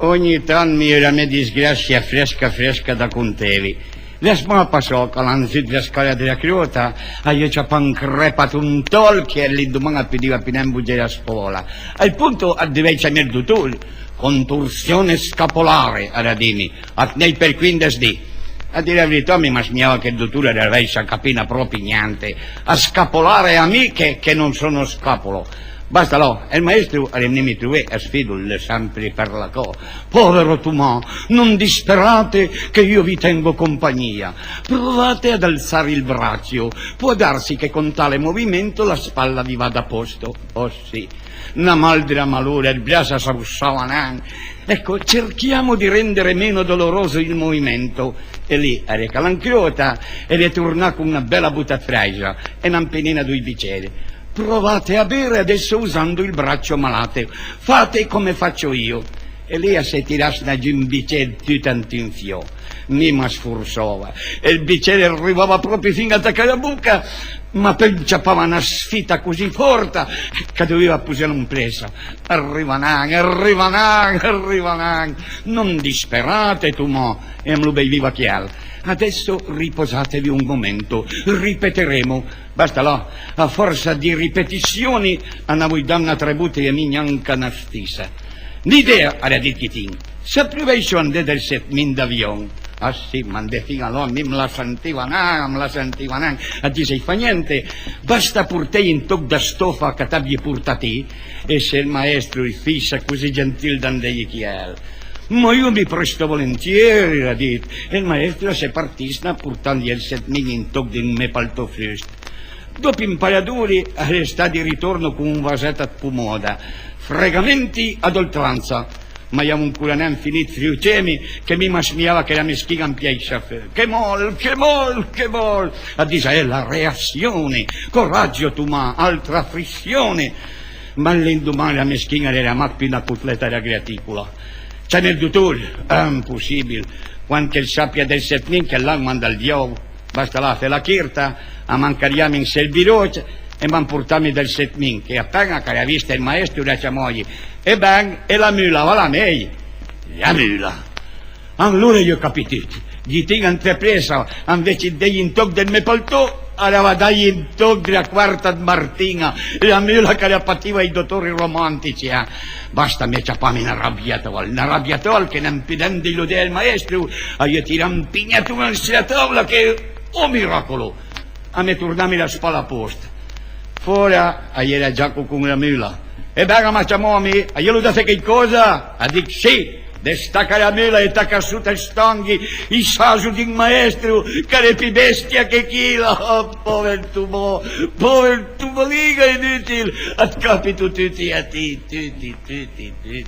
Ogni tanto mi era una disgrazia fresca da contevi. La smappa passò calando la scala della crota, e io ci ho pancrepato un tolchi e lì domani pidiva a buggere a scuola. Al punto diventa mio dottore, contorsione scapolare, a radini, a nei per 15 di. A dire la verità mi masmiava che il dottore era a capina proprio niente, a scapolare a me che non sono scapolo. Basta là, e il maestro mi trovò a sfido sempre per la co. Povero Tomà, non disperate che io vi tengo compagnia. Provate ad alzare il braccio. Può darsi che con tale movimento la spalla vi vada a posto. Oh sì, una mal della malora, il braccio s'arrussava. Ecco, cerchiamo di rendere meno doloroso il movimento. E lì, a recalancriota, e le tornà con una bella buttafraisa e una penina due bicchieri. Provate a bere adesso usando il braccio malate. Fate come faccio io. E lei si tirasse da un bicchiere tutto antinfio. Mi sforzava. E il bicchiere arrivava proprio fino a attaccare la bocca, ma poi ciappava una sfida così forte che doveva posare un preso. Arriva nan. Non disperate, tu mo. E me lo beviva chiaro. Adesso riposatevi un momento, ripeteremo. Basta là, a forza di ripetizioni, a voi danno tributi e mi neanche una stessa. L'idea, era detto Chitin, sapeva io andare del 7.000 d'avion. Ah sì, ma de fino allora me la sentiva nan. A dire sei fa niente, basta portare in tocco da stoffa che t'abbia portati, e se il maestro il fissa così gentil dandegli chi è. Ma io mi presto volentieri, ha detto, e il maestro si partisse portando il 7.000 in tocco di un me paltofrust. Dopo un paio d'ore resta di ritorno con un vasetto a pomoda, fregamenti ad oltranza, ma io ancora non finito friutemi che mi masmiava che la meschina in piazza. Che mol, a dire è la reazione, coraggio tu ma, altra frizione. Ma l'indomani la meschina era più una cutletta da graticola. C'è nel dottore, è impossibile, quando il sappia del 7.000 che là manda il diavolo, basta là, fe la chirta, a mancariamo in selviroce e man portami del 7.000, che appena che ha visto il maestro la moglie, e bang, e la mula, va la meglio, la mula. Allora io ho capito, gli tengo intrapresa, invece degli intocchi del mio paltò, allora dagli intocchi della quarta Martina, la mula che la pativa i dottori romantici, Basta me ciappami una rabbiatol che non impedendo di lodere il maestro, a io tira un pignatura sulla tavola che, oh miracolo, a me tornami la spalla a posto. Fuori, a ieri a Giacomo con la mula. E beh, ma chiamomi, a io lo date che cosa? A dic sì. Destacca la mela e tacca su i stanghi, i sasu di un maestro, carepi bestia che chila, oh, povertumo, liga inutile, a capi tutti a ti, tutti.